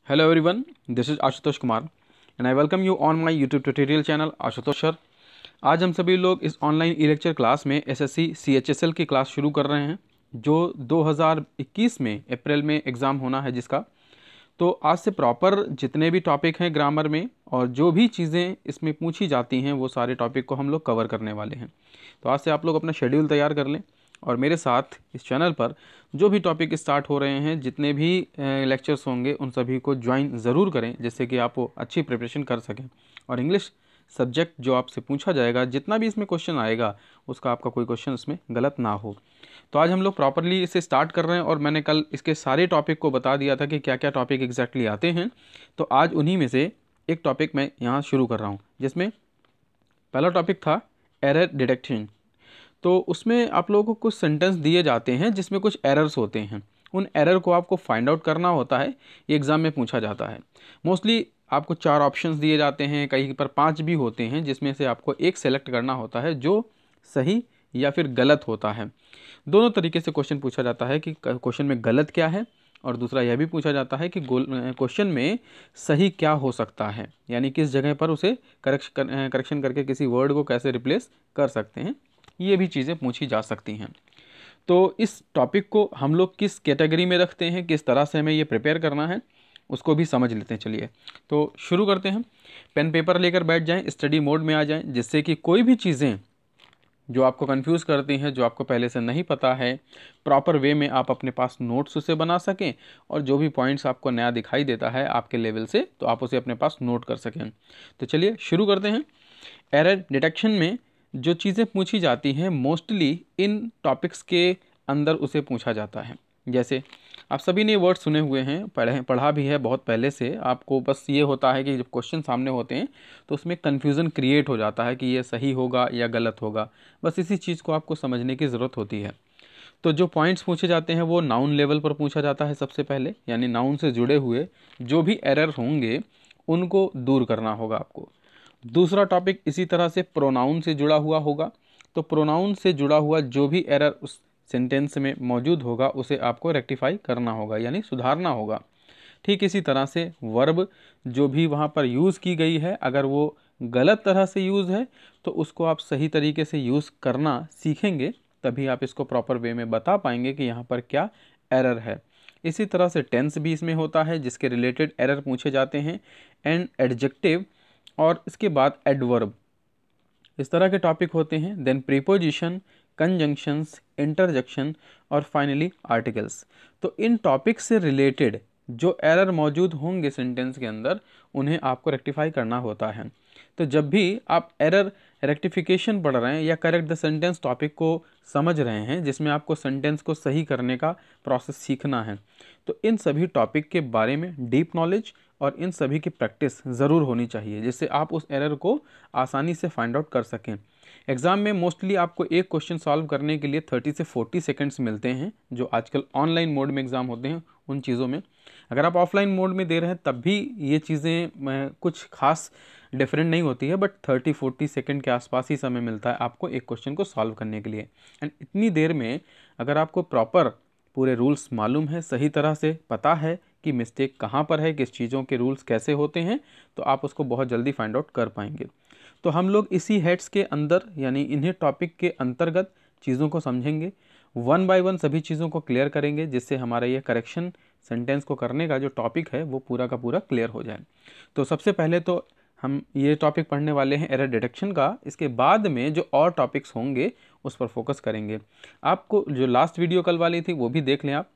Hello everyone, this is Ashutosh Kumar and I welcome you on my YouTube tutorial channel Ashutosh sir. आज हम सभी लोग इस ऑनलाइन ई लेक्चर क्लास में एसएससी सीएचएसएल की क्लास शुरू कर रहे हैं जो 2021 में अप्रैल में एग्ज़ाम होना है जिसका। तो आज से प्रॉपर जितने भी टॉपिक हैं ग्रामर में और जो भी चीज़ें इसमें पूछी जाती हैं वो सारे टॉपिक को हम लोग कवर करने वाले हैं। तो आज से आप लोग अपना शेड्यूल तैयार कर लें और मेरे साथ इस चैनल पर जो भी टॉपिक स्टार्ट हो रहे हैं, जितने भी लेक्चर्स होंगे उन सभी को ज्वाइन ज़रूर करें जिससे कि आप वो अच्छी प्रिपरेशन कर सकें। और इंग्लिश सब्जेक्ट जो आपसे पूछा जाएगा, जितना भी इसमें क्वेश्चन आएगा उसका आपका कोई क्वेश्चन इसमें गलत ना हो। तो आज हम लोग प्रॉपरली इसे स्टार्ट कर रहे हैं और मैंने कल इसके सारे टॉपिक को बता दिया था कि क्या क्या टॉपिक एग्जैक्टली आते हैं। तो आज उन्हीं में से एक टॉपिक मैं यहाँ शुरू कर रहा हूँ जिसमें पहला टॉपिक था एरर डिटेक्शन। तो उसमें आप लोगों को कुछ सेंटेंस दिए जाते हैं जिसमें कुछ एरर्स होते हैं, उन एरर को आपको फाइंड आउट करना होता है। ये एग्ज़ाम में पूछा जाता है। मोस्टली आपको 4 ऑप्शंस दिए जाते हैं, कहीं पर 5 भी होते हैं, जिसमें से आपको एक सेलेक्ट करना होता है जो सही या फिर गलत होता है। दोनों तरीके से क्वेश्चन पूछा जाता है कि क्वेश्चन में गलत क्या है, और दूसरा यह भी पूछा जाता है कि क्वेश्चन में सही क्या हो सकता है, यानी किस जगह पर उसे करेक्शन करके किसी वर्ड को कैसे रिप्लेस कर सकते हैं। ये भी चीज़ें पूछी जा सकती हैं। तो इस टॉपिक को हम लोग किस कैटेगरी में रखते हैं, किस तरह से हमें ये प्रिपेयर करना है, उसको भी समझ लेते हैं। चलिए तो शुरू करते हैं। पेन पेपर लेकर बैठ जाएं, स्टडी मोड में आ जाएं, जिससे कि कोई भी चीज़ें जो आपको कंफ्यूज करती हैं, जो आपको पहले से नहीं पता है, प्रॉपर वे में आप अपने पास नोट्स उसे बना सकें और जो भी पॉइंट्स आपको नया दिखाई देता है आपके लेवल से, तो आप उसे अपने पास नोट कर सकें। तो चलिए शुरू करते हैं। एरर डिटेक्शन में जो चीज़ें पूछी जाती हैं मोस्टली इन टॉपिक्स के अंदर उसे पूछा जाता है। जैसे आप सभी ने वर्ड सुने हुए हैं, पढ़ा भी है बहुत पहले से। आपको बस ये होता है कि जब क्वेश्चन सामने होते हैं तो उसमें कन्फ्यूज़न क्रिएट हो जाता है कि ये सही होगा या गलत होगा। बस इसी चीज़ को आपको समझने की ज़रूरत होती है। तो जो पॉइंट्स पूछे जाते हैं वो नाउन लेवल पर पूछा जाता है सबसे पहले, यानी नाउन से जुड़े हुए जो भी एरर होंगे उनको दूर करना होगा आपको। दूसरा टॉपिक इसी तरह से प्रोनाउन से जुड़ा हुआ होगा। तो प्रोनाउन से जुड़ा हुआ जो भी एरर उस सेंटेंस में मौजूद होगा उसे आपको रेक्टिफाई करना होगा, यानी सुधारना होगा। ठीक इसी तरह से वर्ब जो भी वहाँ पर यूज़ की गई है, अगर वो गलत तरह से यूज़ है तो उसको आप सही तरीके से यूज़ करना सीखेंगे, तभी आप इसको प्रॉपर वे में बता पाएंगे कि यहाँ पर क्या एरर है। इसी तरह से टेंस भी इसमें होता है जिसके रिलेटेड एरर पूछे जाते हैं, एंड एडजेक्टिव, और इसके बाद एडवर्ब, इस तरह के टॉपिक होते हैं। देन प्रीपोजिशन, कंजंक्शंस, इंटरजेक्शन और फाइनली आर्टिकल्स। तो इन टॉपिक से रिलेटेड जो एरर मौजूद होंगे सेंटेंस के अंदर उन्हें आपको रेक्टिफाई करना होता है। तो जब भी आप एरर रेक्टिफिकेशन पढ़ रहे हैं या करेक्ट द सेंटेंस टॉपिक को समझ रहे हैं जिसमें आपको सेंटेंस को सही करने का प्रोसेस सीखना है, तो इन सभी टॉपिक के बारे में डीप नॉलेज और इन सभी की प्रैक्टिस ज़रूर होनी चाहिए, जिससे आप उस एरर को आसानी से फाइंड आउट कर सकें। एग्ज़ाम में मोस्टली आपको एक क्वेश्चन सॉल्व करने के लिए 30 से 40 सेकंड्स मिलते हैं, जो आजकल ऑनलाइन मोड में एग्ज़ाम होते हैं उन चीज़ों में। अगर आप ऑफलाइन मोड में दे रहे हैं तब भी ये चीज़ें कुछ खास डिफरेंट नहीं होती है, बट 30-40 सेकंड के आसपास ही समय मिलता है आपको एक क्वेश्चन को सॉल्व करने के लिए। एंड इतनी देर में अगर आपको प्रॉपर पूरे रूल्स मालूम है, सही तरह से पता है कि मिस्टेक कहाँ पर है, किस चीज़ों के रूल्स कैसे होते हैं, तो आप उसको बहुत जल्दी फाइंड आउट कर पाएंगे। तो हम लोग इसी हेड्स के अंदर, यानी इन्हीं टॉपिक के अंतर्गत चीज़ों को समझेंगे, 1 बाय 1 सभी चीज़ों को क्लियर करेंगे, जिससे हमारा ये करेक्शन सेंटेंस को करने का जो टॉपिक है वो पूरा का पूरा क्लियर हो जाए। तो सबसे पहले तो हम ये टॉपिक पढ़ने वाले हैं एरर डिटेक्शन का। इसके बाद में जो और टॉपिक्स होंगे उस पर फोकस करेंगे। आपको जो लास्ट वीडियो कल वाली थी वो भी देख लें, आप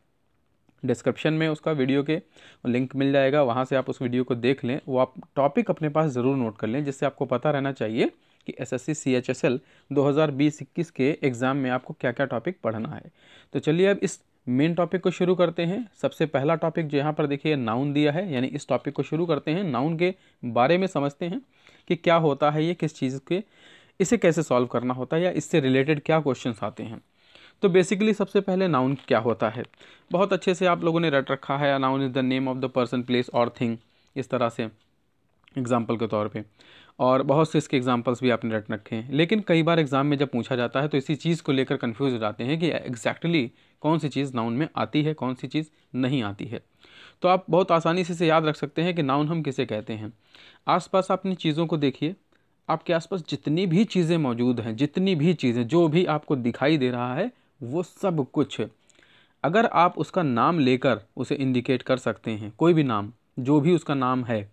डिस्क्रिप्शन में उसका वीडियो के लिंक मिल जाएगा, वहाँ से आप उस वीडियो को देख लें। वो आप टॉपिक अपने पास ज़रूर नोट कर लें, जिससे आपको पता रहना चाहिए कि एसएससी सीएचएसएल 2020-21 के एग्ज़ाम में आपको क्या क्या टॉपिक पढ़ना है। तो चलिए अब इस मेन टॉपिक को शुरू करते हैं। सबसे पहला टॉपिक जो यहाँ पर देखिए नाउन दिया है, यानी इस टॉपिक को शुरू करते हैं। नाउन के बारे में समझते हैं कि क्या होता है ये, किस चीज़ के, इसे कैसे सॉल्व करना होता है या इससे रिलेटेड क्या क्वेश्चंस आते हैं। तो बेसिकली सबसे पहले नाउन क्या होता है, बहुत अच्छे से आप लोगों ने रट रखा है। Noun is the name of the person, place और थिंग, इस तरह से एग्जाम्पल के तौर पे, और बहुत से इसके एग्जाम्पल्स भी आपने रट रखे हैं। लेकिन कई बार एग्जाम में जब पूछा जाता है तो इसी चीज़ को लेकर कन्फ्यूज हो जाते हैं कि एग्जैक्टली कौन सी चीज़ नाउन में आती है, कौन सी चीज़ नहीं आती है। तो आप बहुत आसानी से इसे याद रख सकते हैं कि नाउन हम किसे कहते हैं। आसपास अपनी चीज़ों को देखिए, आपके आसपास जितनी भी चीज़ें मौजूद हैं, जितनी भी चीज़ें जो भी आपको दिखाई दे रहा है, वो सब कुछ अगर आप उसका नाम लेकर उसे इंडिकेट कर सकते हैं, कोई भी नाम, जो भी उसका नाम है,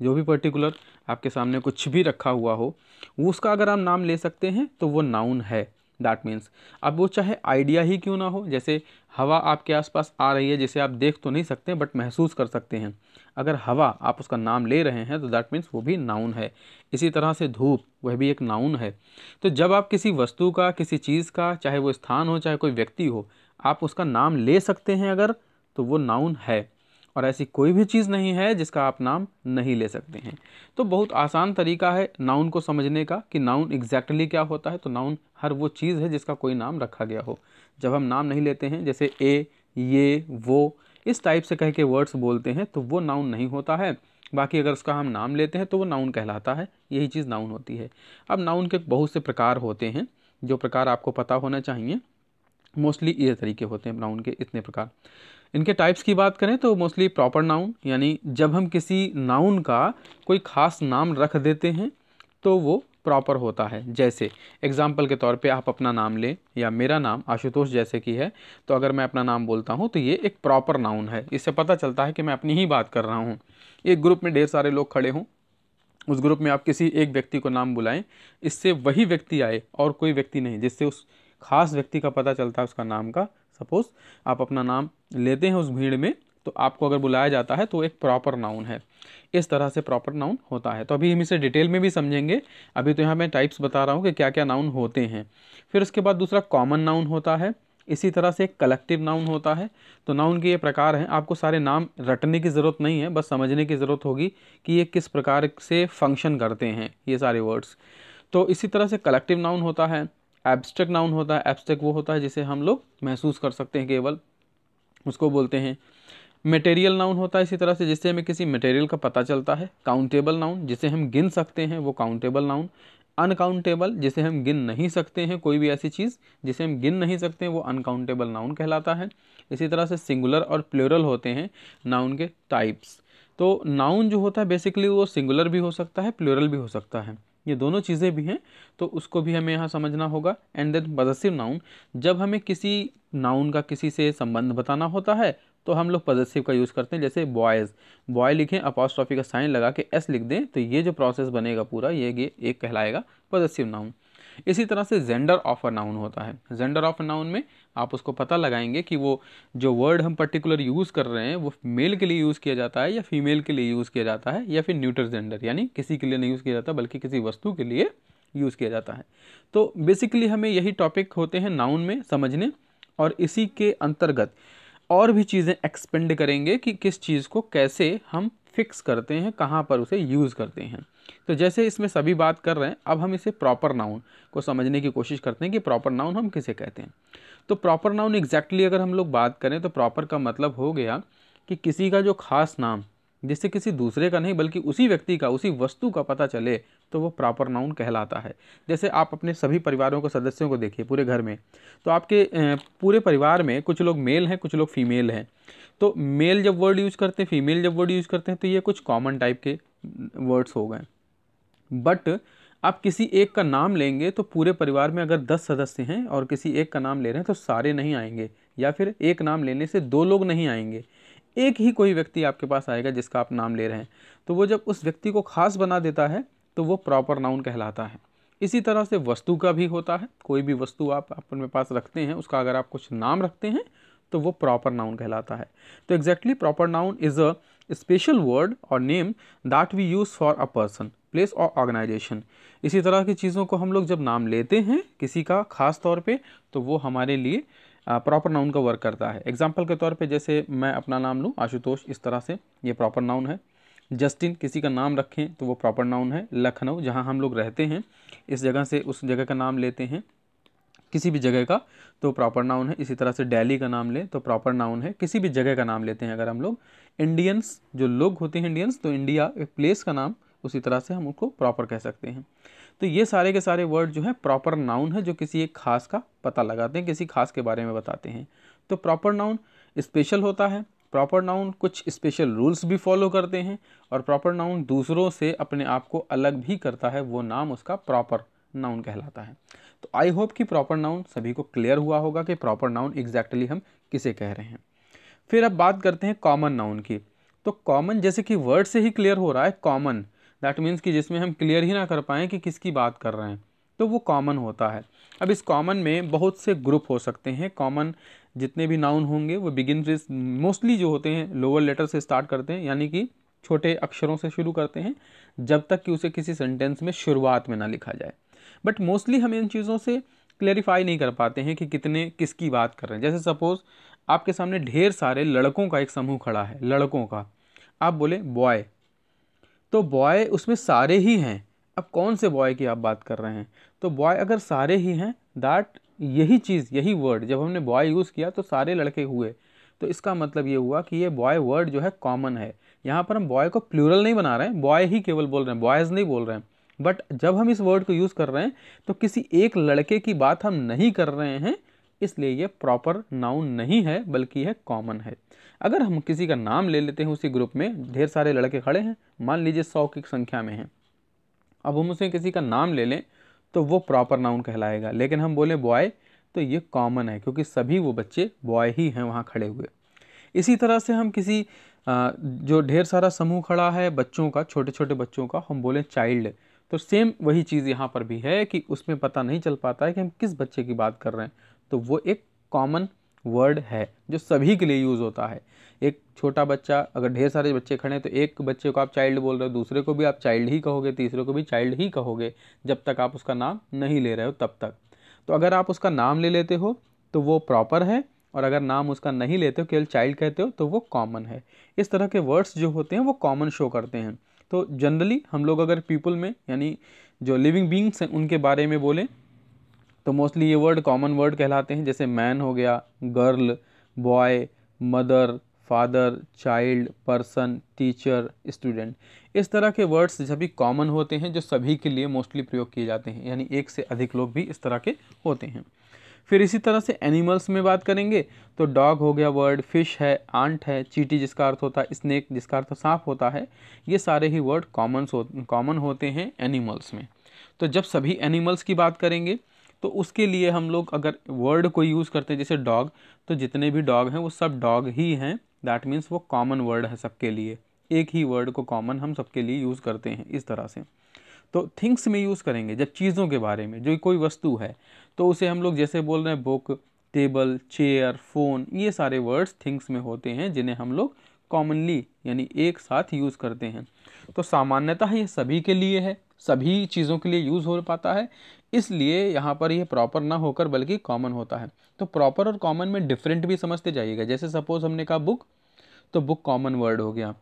जो भी पर्टिकुलर आपके सामने कुछ भी रखा हुआ हो, वो उसका अगर आप नाम ले सकते हैं तो वो नाउन है। दैट मीन्स अब वो चाहे आइडिया ही क्यों ना हो, जैसे हवा आपके आसपास आ रही है जिसे आप देख तो नहीं सकते बट महसूस कर सकते हैं, अगर हवा आप उसका नाम ले रहे हैं तो दैट मीन्स वो भी नाउन है। इसी तरह से धूप, वह भी एक नाउन है। तो जब आप किसी वस्तु का, किसी चीज़ का, चाहे वो स्थान हो चाहे कोई व्यक्ति हो, आप उसका नाम ले सकते हैं अगर, तो वो नाउन है। और ऐसी कोई भी चीज़ नहीं है जिसका आप नाम नहीं ले सकते हैं। तो बहुत आसान तरीका है नाउन को समझने का कि नाउन एग्जैक्टली क्या होता है। तो नाउन हर वो चीज़ है जिसका कोई नाम रखा गया हो। जब हम नाम नहीं लेते हैं, जैसे ए, ये, वो, इस टाइप से कह के वर्ड्स बोलते हैं, तो वो नाउन नहीं होता है। बाकी अगर उसका हम नाम लेते हैं तो वो नाउन कहलाता है। यही चीज़ नाउन होती है। अब नाउन के बहुत से प्रकार होते हैं, जो प्रकार आपको पता होना चाहिए। मोस्टली ये तरीके होते हैं नाउन के, इतने प्रकार। इनके टाइप्स की बात करें तो मोस्टली प्रॉपर नाउन, यानी जब हम किसी नाउन का कोई ख़ास नाम रख देते हैं तो वो प्रॉपर होता है। जैसे एग्जाम्पल के तौर पे आप अपना नाम लें, या मेरा नाम आशुतोष जैसे कि है, तो अगर मैं अपना नाम बोलता हूँ तो ये एक प्रॉपर नाउन है। इससे पता चलता है कि मैं अपनी ही बात कर रहा हूँ। एक ग्रुप में ढेर सारे लोग खड़े हों, उस ग्रुप में आप किसी एक व्यक्ति को नाम बुलाएं, इससे वही व्यक्ति आए और कोई व्यक्ति नहीं, जिससे उस खास व्यक्ति का पता चलता है उसका नाम का। सपोज आप अपना नाम लेते हैं उस भीड़ में, तो आपको अगर बुलाया जाता है तो एक प्रॉपर नाउन है। इस तरह से प्रॉपर नाउन होता है। तो अभी हम इसे डिटेल में भी समझेंगे। अभी तो यहाँ मैं टाइप्स बता रहा हूँ कि क्या क्या नाउन होते हैं। फिर उसके बाद दूसरा कॉमन नाउन होता है। इसी तरह से एक कलेक्टिव नाउन होता है। तो नाउन के ये प्रकार हैं। आपको सारे नाम रटने की ज़रूरत नहीं है, बस समझने की ज़रूरत होगी कि ये किस प्रकार से फंक्शन करते हैं ये सारे वर्ड्स। तो इसी तरह से कलेक्टिव नाउन होता है। एब्स्ट्रैक्ट नाउन होता है। एब्स्ट्रैक्ट वो होता है जिसे हम लोग महसूस कर सकते हैं केवल, उसको बोलते हैं। मटेरियल नाउन होता है इसी तरह से, जिससे हमें किसी मटेरियल का पता चलता है। काउंटेबल नाउन, जिसे हम गिन सकते हैं, वो काउंटेबल नाउन। अनकाउंटेबल, जिसे हम गिन नहीं सकते हैं, कोई भी ऐसी चीज़ जिसे हम गिन नहीं सकते हैं, वो अनकाउंटेबल नाउन कहलाता है। इसी तरह से सिंगुलर और प्लूरल होते हैं नाउन के टाइप्स। तो नाउन जो होता है बेसिकली वो सिंगुलर भी हो सकता है, प्लूरल भी हो सकता है, ये दोनों चीज़ें भी हैं, तो उसको भी हमें यहाँ समझना होगा। एंड देन पॉजेसिव नाउन, जब हमें किसी नाउन का किसी से संबंध बताना होता है तो हम लोग पॉजेसिव का यूज़ करते हैं। जैसे बॉयज़, बॉय लिखें, अपॉस्ट्रॉफी का साइन लगा के एस लिख दें, तो ये जो प्रोसेस बनेगा पूरा, ये एक कहलाएगा पॉजेसिव नाउन। इसी तरह से जेंडर ऑफ अ नाउन होता है। जेंडर ऑफ अ नाउन में आप उसको पता लगाएंगे कि वो जो वर्ड हम पर्टिकुलर यूज़ कर रहे हैं वो मेल के लिए यूज़ किया जाता है या फीमेल के लिए यूज़ किया जाता है, या फिर न्यूटर जेंडर, यानी किसी के लिए नहीं यूज़ किया जाता बल्कि किसी वस्तु के लिए यूज़ किया जाता है। तो बेसिकली हमें यही टॉपिक होते हैं नाउन में समझने, और इसी के अंतर्गत और भी चीज़ें एक्सपेंड करेंगे कि किस चीज़ को कैसे हम फिक्स करते हैं, कहाँ पर उसे यूज़ करते हैं। तो जैसे इसमें सभी बात कर रहे हैं, अब हम इसे प्रॉपर नाउन को समझने की कोशिश करते हैं कि प्रॉपर नाउन हम किसे कहते हैं। तो प्रॉपर नाउन एग्जैक्टली अगर हम लोग बात करें तो प्रॉपर का मतलब हो गया कि किसी का जो खास नाम, जिससे किसी दूसरे का नहीं बल्कि उसी व्यक्ति का, उसी वस्तु का पता चले, तो वो प्रॉपर नाउन कहलाता है। जैसे आप अपने सभी परिवारों को, सदस्यों को देखिए पूरे घर में, तो आपके पूरे परिवार में कुछ लोग मेल हैं, कुछ लोग फीमेल हैं। तो मेल जब वर्ड यूज़ करते हैं, फीमेल जब वर्ड यूज़ करते हैं, तो ये कुछ कॉमन टाइप के वर्ड्स हो गए। बट आप किसी एक का नाम लेंगे तो पूरे परिवार में अगर 10 सदस्य हैं और किसी एक का नाम ले रहे हैं तो सारे नहीं आएंगे, या फिर एक नाम लेने से 2 लोग नहीं आएंगे, एक ही कोई व्यक्ति आपके पास आएगा जिसका आप नाम ले रहे हैं। तो वो जब उस व्यक्ति को खास बना देता है तो वो प्रॉपर नाउन कहलाता है। इसी तरह से वस्तु का भी होता है। कोई भी वस्तु आप अपने पास रखते हैं, उसका अगर आप कुछ नाम रखते हैं तो वो प्रॉपर नाउन कहलाता है। तो exactly proper noun is a special word और name that we use for a person, place और ऑर्गेनाइजेशन। इसी तरह की चीज़ों को हम लोग जब नाम लेते हैं किसी का खास तौर पे, तो वो हमारे लिए प्रॉपर नाउन का वर्क करता है। एग्जाम्पल के तौर पे जैसे मैं अपना नाम लूँ आशुतोष, इस तरह से, ये प्रॉपर नाउन है। जस्टिन, किसी का नाम रखें तो वो प्रॉपर नाउन है। लखनऊ, जहाँ हम लोग रहते हैं, इस जगह से उस जगह का नाम लेते हैं किसी भी जगह का, तो प्रॉपर नाउन है। इसी तरह से दिल्ली का नाम लें तो प्रॉपर नाउन है। किसी भी जगह का नाम लेते हैं अगर हम लोग, इंडियंस जो लोग होते हैं इंडियंस, तो इंडिया एक प्लेस का नाम, उसी तरह से हम उसको प्रॉपर कह सकते हैं। तो ये सारे के सारे वर्ड जो है प्रॉपर नाउन है, जो किसी एक खास का पता लगाते हैं, किसी खास के बारे में बताते हैं। तो प्रॉपर नाउन स्पेशल होता है, प्रॉपर नाउन कुछ स्पेशल रूल्स भी फॉलो करते हैं और प्रॉपर नाउन दूसरों से अपने आप को अलग भी करता है, वो नाम उसका प्रॉपर नाउन कहलाता है। तो आई होप कि प्रॉपर नाउन सभी को क्लियर हुआ होगा कि प्रॉपर नाउन एग्जैक्टली हम किसे कह रहे हैं। फिर अब बात करते हैं कॉमन नाउन की। तो कॉमन जैसे कि वर्ड से ही क्लियर हो रहा है, कॉमन दैट मीन्स कि जिसमें हम क्लियर ही ना कर पाएँ कि किसकी बात कर रहे हैं, तो वो कॉमन होता है। अब इस कॉमन में बहुत से ग्रुप हो सकते हैं। कॉमन जितने भी नाउन होंगे वो बिगिन से मोस्टली जो होते हैं लोअर लेटर से स्टार्ट करते हैं, यानी कि छोटे अक्षरों से शुरू करते हैं जब तक कि उसे किसी सेंटेंस में शुरुआत में ना लिखा जाए। बट मोस्टली हम इन चीज़ों से क्लेरिफाई नहीं कर पाते हैं कि कितने किसकी बात कर रहे हैं। जैसे सपोज़ आपके सामने ढेर सारे लड़कों का एक समूह खड़ा है, लड़कों का, आप बोले बॉय, तो बॉय उसमें सारे ही हैं। अब कौन से बॉय की आप बात कर रहे हैं? तो बॉय अगर सारे ही हैं, दैट यही चीज़, यही वर्ड जब हमने बॉय यूज़ किया तो सारे लड़के हुए, तो इसका मतलब ये हुआ कि ये बॉय वर्ड जो है कॉमन है। यहाँ पर हम बॉय को प्लूरल नहीं बना रहे हैं, बॉय ही केवल बोल रहे हैं, बॉयज़ नहीं बोल रहे हैं। बट जब हम इस वर्ड को यूज़ कर रहे हैं तो किसी एक लड़के की बात हम नहीं कर रहे हैं, इसलिए ये प्रॉपर नाउन नहीं है बल्कि यह कॉमन है। अगर हम किसी का नाम ले लेते हैं, उसी ग्रुप में ढेर सारे लड़के खड़े हैं, मान लीजिए 100 की संख्या में हैं, अब हम उसे किसी का नाम ले लें तो वो प्रॉपर नाउन कहलाएगा। लेकिन हम बोले बॉय तो ये कॉमन है क्योंकि सभी वो बच्चे बॉय ही हैं वहाँ खड़े हुए। इसी तरह से हम किसी जो ढेर सारा समूह खड़ा है बच्चों का, छोटे छोटे बच्चों का, हम बोले चाइल्ड, तो सेम वही चीज़ यहाँ पर भी है कि उसमें पता नहीं चल पाता है कि हम किस बच्चे की बात कर रहे हैं, तो वो एक कॉमन वर्ड है जो सभी के लिए यूज़ होता है। एक छोटा बच्चा, अगर ढेर सारे बच्चे खड़े हैं तो एक बच्चे को आप चाइल्ड बोल रहे हो, दूसरे को भी आप चाइल्ड ही कहोगे, तीसरे को भी चाइल्ड ही कहोगे, जब तक आप उसका नाम नहीं ले रहे हो तब तक। तो अगर आप उसका नाम ले लेते हो तो वो प्रॉपर है, और अगर नाम उसका नहीं लेते हो, केवल चाइल्ड कहते हो, तो वो कॉमन है। इस तरह के वर्ड्स जो होते हैं वो कॉमन शो करते हैं। तो जनरली हम लोग अगर पीपल में, यानी जो लिविंग बींग्स हैं उनके बारे में बोलें तो मोस्टली ये वर्ड कॉमन वर्ड कहलाते हैं। जैसे मैन हो गया, girl, boy, mother, father, child, person, teacher, student, इस तरह के वर्ड्स सभी कॉमन होते हैं जो सभी के लिए मोस्टली प्रयोग किए जाते हैं, यानी एक से अधिक लोग भी इस तरह के होते हैं। फिर इसी तरह से एनिमल्स में बात करेंगे तो डॉग हो गया वर्ड, फिश है, आंट है, चींटी जिसका अर्थ होता है स्नेक जिसका अर्थ सांप होता है, ये सारे ही वर्ड कॉमन होते हैं एनिमल्स में। तो जब सभी एनिमल्स की बात करेंगे तो उसके लिए हम लोग अगर वर्ड को यूज़ करते हैं जैसे डॉग, तो जितने भी डॉग हैं वो सब डॉग ही हैं, दैट मीन्स वो कॉमन वर्ड है सबके लिए, एक ही वर्ड को कॉमन हम सबके लिए यूज़ करते हैं इस तरह से। तो थिंग्स में यूज़ करेंगे जब चीज़ों के बारे में, जो कोई वस्तु है तो उसे हम लोग जैसे बोल रहे हैं बुक, टेबल, चेयर, फ़ोन, ये सारे वर्ड्स थिंग्स में होते हैं जिन्हें हम लोग कॉमनली यानी एक साथ यूज़ करते हैं। तो सामान्यतः ये सभी के लिए है, सभी चीज़ों के लिए यूज़ हो पाता है, इसलिए यहाँ पर ये प्रॉपर ना होकर बल्कि कॉमन होता है। तो प्रॉपर और कॉमन में डिफरेंट भी समझते जाइएगा। जैसे सपोज़ हमने कहा बुक, तो बुक कॉमन वर्ड हो गया।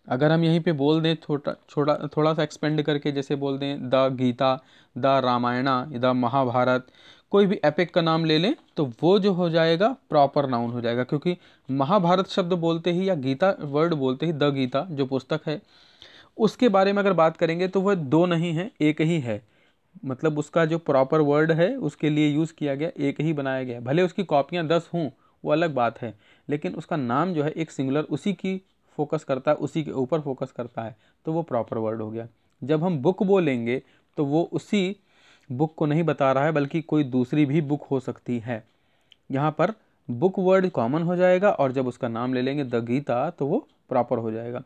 अगर हम यहीं पे बोल दें थोड़ा सा एक्सपेंड करके, जैसे बोल दें the Gita, the Ramayana, the Mahabharat, कोई भी एपिक का नाम ले लें तो वो जो हो जाएगा प्रॉपर नाउन हो जाएगा, क्योंकि महाभारत शब्द बोलते ही या गीता वर्ड बोलते ही द गीता जो पुस्तक है उसके बारे में अगर बात करेंगे तो वह दो नहीं है, एक ही है। मतलब उसका जो प्रॉपर वर्ड है उसके लिए यूज़ किया गया, एक ही बनाया गया। भले उसकी कॉपियाँ 10 हों वो अलग बात है, लेकिन उसका नाम जो है एक सिंगुलर उसी की फोकस करता है, उसी के ऊपर फोकस करता है, तो वो प्रॉपर वर्ड हो गया। जब हम बुक बोलेंगे तो वो उसी बुक को नहीं बता रहा है बल्कि कोई दूसरी भी बुक हो सकती है। यहाँ पर बुक वर्ड कॉमन हो जाएगा और जब उसका नाम ले लेंगे द गीता तो वो प्रॉपर हो जाएगा।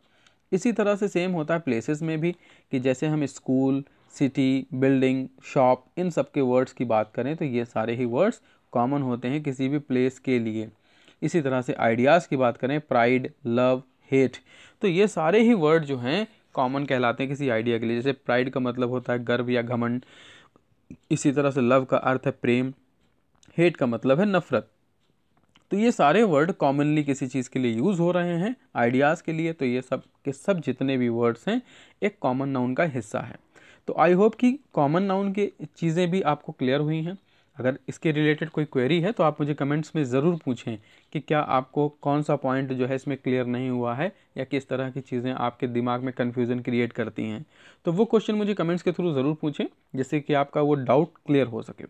इसी तरह से सेम होता है प्लेसेस में भी, कि जैसे हम स्कूल, सिटी, बिल्डिंग, शॉप, इन सब के वर्ड्स की बात करें तो ये सारे ही वर्ड्स कॉमन होते हैं किसी भी प्लेस के लिए। इसी तरह से आइडियाज़ की बात करें, प्राइड, लव, हेट, तो ये सारे ही वर्ड जो हैं कॉमन कहलाते हैं किसी आइडिया के लिए। जैसे प्राइड का मतलब होता है गर्व या घमंड, इसी तरह से लव का अर्थ है प्रेम, हेट का मतलब है नफरत। तो ये सारे वर्ड कॉमनली किसी चीज़ के लिए यूज़ हो रहे हैं आइडियाज़ के लिए, तो ये सब के सब जितने भी वर्ड्स हैं एक कॉमन नाउन का हिस्सा है। तो आई होप कि कॉमन नाउन की चीज़ें भी आपको क्लियर हुई हैं। अगर इसके रिलेटेड कोई क्वेरी है तो आप मुझे कमेंट्स में ज़रूर पूछें कि क्या आपको कौन सा पॉइंट जो है इसमें क्लियर नहीं हुआ है या किस तरह की चीज़ें आपके दिमाग में कन्फ्यूज़न क्रिएट करती हैं। तो वो क्वेश्चन मुझे कमेंट्स के थ्रू ज़रूर पूछें जिससे कि आपका वो डाउट क्लियर हो सके।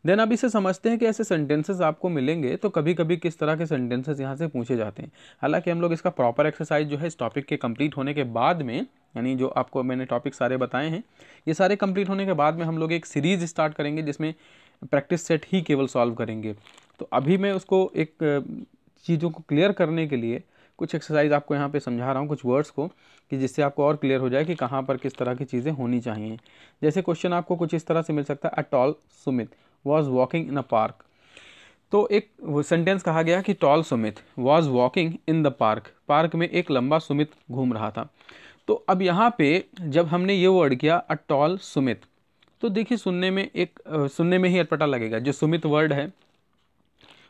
देन अब इसे समझते हैं कि ऐसे सेंटेंसेस आपको मिलेंगे तो कभी कभी किस तरह के सेंटेंसेस यहाँ से पूछे जाते हैं। हालांकि हम लोग इसका प्रॉपर एक्सरसाइज जो है इस टॉपिक के कंप्लीट होने के बाद में, यानी जो आपको मैंने टॉपिक सारे बताए हैं ये सारे कंप्लीट होने के बाद में हम लोग एक सीरीज स्टार्ट करेंगे जिसमें प्रैक्टिस सेट ही केवल सॉल्व करेंगे। तो अभी मैं उसको एक चीज़ों को क्लियर करने के लिए कुछ एक्सरसाइज आपको यहाँ पे समझा रहा हूँ, कुछ वर्ड्स को, कि जिससे आपको और क्लियर हो जाए कि कहाँ पर किस तरह की चीज़ें होनी चाहिए। जैसे क्वेश्चन आपको कुछ इस तरह से मिल सकता है, a tall Sumit was walking in a park. तो एक सेंटेंस कहा गया कि tall Sumit was walking in the park, park में एक लंबा सुमित घूम रहा था। तो अब यहाँ पे जब हमने ये वर्ड किया अ टॉल सुमित, तो देखिए सुनने में ही अटपटा लगेगा। जो सुमित वर्ड है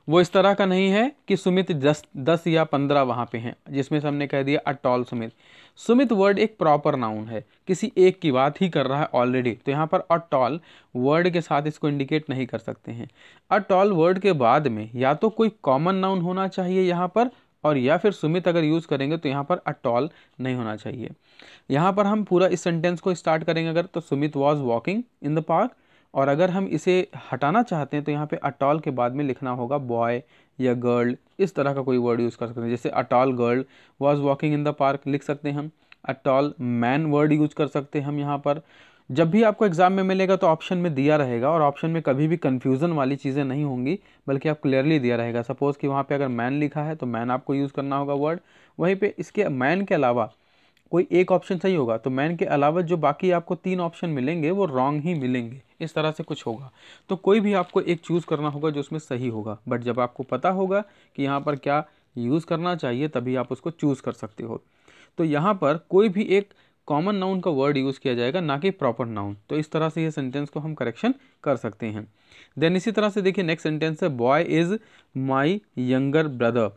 वो इस तरह का नहीं है कि सुमित 10 या 15 वहाँ पे हैं जिसमें से हमने कह दिया अ टॉल सुमित। सुमित वर्ड एक प्रॉपर नाउन है, किसी एक की बात ही कर रहा है ऑलरेडी। तो यहाँ पर अ टॉल वर्ड के साथ इसको इंडिकेट नहीं कर सकते हैं। अ टॉल वर्ड के बाद में या तो कोई कॉमन नाउन होना चाहिए यहाँ पर, और या फिर सुमित अगर यूज़ करेंगे तो यहाँ पर अ टॉल नहीं होना चाहिए। यहाँ पर हम पूरा इस सेंटेंस को स्टार्ट करेंगे अगर, तो Sumit was walking in the park, और अगर हम इसे हटाना चाहते हैं तो यहाँ पे अटॉल के बाद में लिखना होगा बॉय या गर्ल, इस तरह का कोई वर्ड यूज़ कर सकते हैं। जैसे atoll girl was walking in the park लिख सकते हैं हम। अटॉल मैन वर्ड यूज कर सकते हैं हम यहाँ पर। जब भी आपको एग्जाम में मिलेगा तो ऑप्शन में दिया रहेगा, और ऑप्शन में कभी भी कन्फ्यूज़न वाली चीज़ें नहीं होंगी, बल्कि आप क्लियरली दिया रहेगा। सपोज़ कि वहाँ पर अगर मैन लिखा है तो मैन आपको यूज़ करना होगा वर्ड, वहीं पर इसके मैन के अलावा कोई एक ऑप्शन सही होगा तो मैन के अलावा जो बाकी आपको 3 ऑप्शन मिलेंगे वो रॉन्ग ही मिलेंगे, इस तरह से कुछ होगा। तो कोई भी आपको एक चूज़ करना होगा जो उसमें सही होगा, बट जब आपको पता होगा कि यहाँ पर क्या यूज़ करना चाहिए तभी आप उसको चूज़ कर सकते हो। तो यहाँ पर कोई भी एक कॉमन नाउन का वर्ड यूज़ किया जाएगा, ना कि प्रॉपर नाउन। तो इस तरह से ये सेंटेंस को हम करेक्शन कर सकते हैं। देन इसी तरह से देखिए नेक्स्ट सेंटेंस है, boy is my younger brother.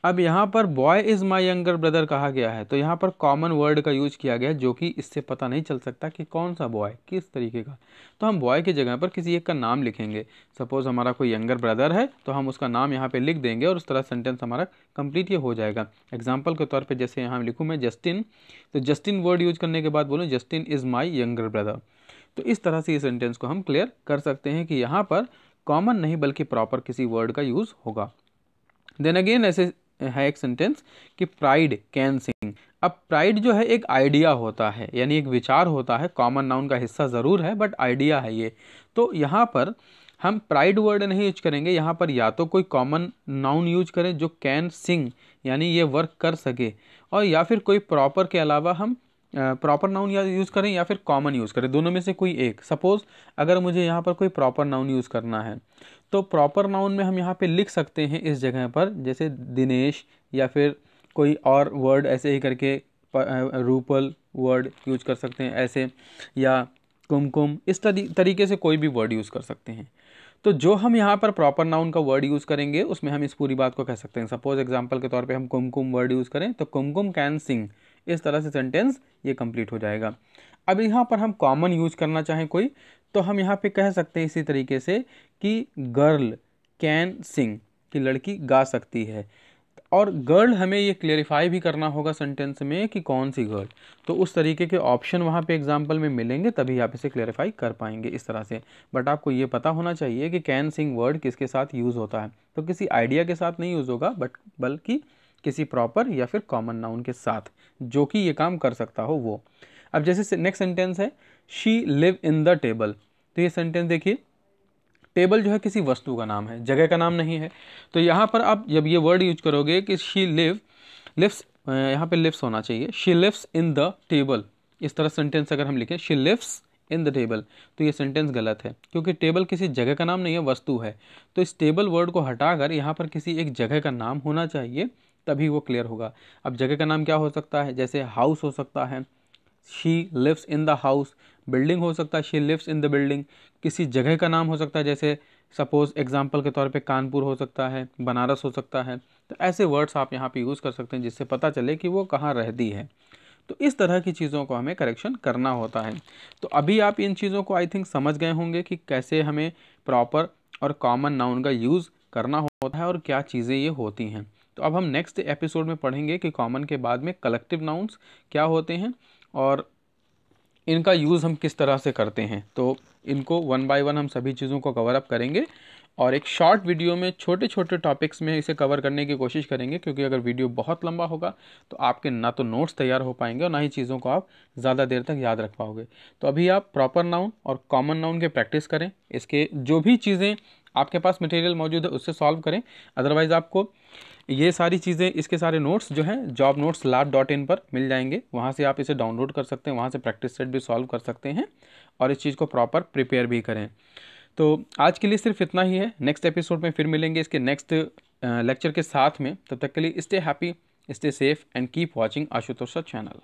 अब यहाँ पर boy is my younger brother कहा गया है, तो यहाँ पर कॉमन वर्ड का यूज किया गया है, जो कि इससे पता नहीं चल सकता कि कौन सा बॉय, किस तरीके का। तो हम बॉय की जगह पर किसी एक का नाम लिखेंगे। सपोज़ हमारा कोई यंगर ब्रदर है तो हम उसका नाम यहाँ पे लिख देंगे और उस तरह सेंटेंस हमारा कंप्लीट ये हो जाएगा। एग्जाम्पल के तौर पर जैसे यहाँ लिखूँ मैं जस्टिन, तो जस्टिन वर्ड यूज करने के बाद बोलूँ Justin is my younger brother. तो इस तरह से ये सेंटेंस को हम क्लियर कर सकते हैं कि यहाँ पर कॉमन नहीं बल्कि प्रॉपर किसी वर्ड का यूज़ होगा। देन अगेन ऐसे है एक सेंटेंस कि प्राइड कैन सिंग। अब प्राइड जो है एक आइडिया होता है, यानी एक विचार होता है, कॉमन नाउन का हिस्सा ज़रूर है बट आइडिया है ये। तो यहाँ पर हम प्राइड वर्ड नहीं यूज करेंगे, यहाँ पर या तो कोई कॉमन नाउन यूज करें जो कैन सिंग यानी ये वर्क कर सके, और या फिर कोई प्रॉपर के अलावा हम प्रॉपर नाउन या यूज़ करें या फिर कॉमन यूज़ करें, दोनों में से कोई एक। सपोज़ अगर मुझे यहाँ पर कोई प्रॉपर नाउन यूज़ करना है तो प्रॉपर नाउन में हम यहाँ पे लिख सकते हैं इस जगह पर, जैसे दिनेश या फिर कोई और वर्ड ऐसे ही करके रूपल वर्ड यूज कर सकते हैं ऐसे, या कुमकुम, इस तरीके से कोई भी वर्ड यूज़ कर सकते हैं। तो जो हम यहाँ पर प्रॉपर नाउन का वर्ड यूज़ करेंगे उसमें हम इस पूरी बात को कह सकते हैं। सपोज एग्जांपल के तौर पे हम कुमकुम वर्ड यूज़ करें तो कुमकुम कैन सिंग, इस तरह से सेंटेंस ये कंप्लीट हो जाएगा। अब यहाँ पर हम कॉमन यूज करना चाहें कोई, तो हम यहाँ पे कह सकते हैं इसी तरीके से कि गर्ल कैन सिंग, कि लड़की गा सकती है। और गर्ल हमें ये क्लेरिफाई भी करना होगा सेंटेंस में कि कौन सी गर्ल, तो उस तरीके के ऑप्शन वहाँ पे एग्जांपल में मिलेंगे तभी आप इसे क्लेरिफाई कर पाएंगे इस तरह से। बट आपको ये पता होना चाहिए कि कैन सिंग वर्ड किसके साथ यूज़ होता है, तो किसी आइडिया के साथ नहीं यूज़ होगा बल्कि किसी प्रॉपर या फिर कॉमन नाउन के साथ जो कि ये काम कर सकता हो वो। अब जैसे नेक्स्ट सेंटेंस है, she live in the table. तो ये सेंटेंस देखिए, टेबल जो है किसी वस्तु का नाम है, जगह का नाम नहीं है। तो यहाँ पर आप जब ये वर्ड यूज करोगे कि शी लिव्स, यहाँ पे लिव्स होना चाहिए, she lives in the table, इस तरह सेंटेंस अगर हम लिखें she lives in the table, तो ये सेंटेंस गलत है, क्योंकि टेबल किसी जगह का नाम नहीं है, वस्तु है। तो इस टेबल वर्ड को हटाकर यहाँ पर किसी एक जगह का नाम होना चाहिए, तभी वो क्लियर होगा। अब जगह का नाम क्या हो सकता है, जैसे हाउस हो सकता है, she lives in the house. Building हो सकता है, she lives in the building. किसी जगह का नाम हो सकता है, जैसे सपोज एग्जांपल के तौर पे कानपुर हो सकता है, बनारस हो सकता है। तो ऐसे वर्ड्स आप यहाँ पे यूज़ कर सकते हैं जिससे पता चले कि वो कहाँ रहती है। तो इस तरह की चीज़ों को हमें करेक्शन करना होता है। तो अभी आप इन चीज़ों को आई थिंक समझ गए होंगे कि कैसे हमें प्रॉपर और कॉमन नाउन का यूज़ करना होता है और क्या चीज़ें ये होती हैं। तो अब हम नेक्स्ट एपिसोड में पढ़ेंगे कि कॉमन के बाद में कलेक्टिव नाउन्स क्या होते हैं और इनका यूज़ हम किस तरह से करते हैं। तो इनको वन बाय वन हम सभी चीज़ों को कवर अप करेंगे और एक शॉर्ट वीडियो में छोटे छोटे टॉपिक्स में इसे कवर करने की कोशिश करेंगे, क्योंकि अगर वीडियो बहुत लंबा होगा तो आपके ना तो नोट्स तैयार हो पाएंगे और ना ही चीज़ों को आप ज़्यादा देर तक याद रख पाओगे। तो अभी आप प्रॉपर नाउन और कॉमन नाउन के प्रैक्टिस करें, इसके जो भी चीज़ें आपके पास मटेरियल मौजूद है उससे सॉल्व करें। अदरवाइज़ आपको ये सारी चीज़ें, इसके सारे नोट्स जो हैं jobnoteslab.in पर मिल जाएंगे, वहाँ से आप इसे डाउनलोड कर सकते हैं, वहाँ से प्रैक्टिस सेट भी सॉल्व कर सकते हैं और इस चीज़ को प्रॉपर प्रिपेयर भी करें। तो आज के लिए सिर्फ इतना ही है। नेक्स्ट एपिसोड में फिर मिलेंगे इसके नेक्स्ट लेक्चर के साथ में। तब तक के लिए stay happy, stay safe and keep watching Ashutosh channel.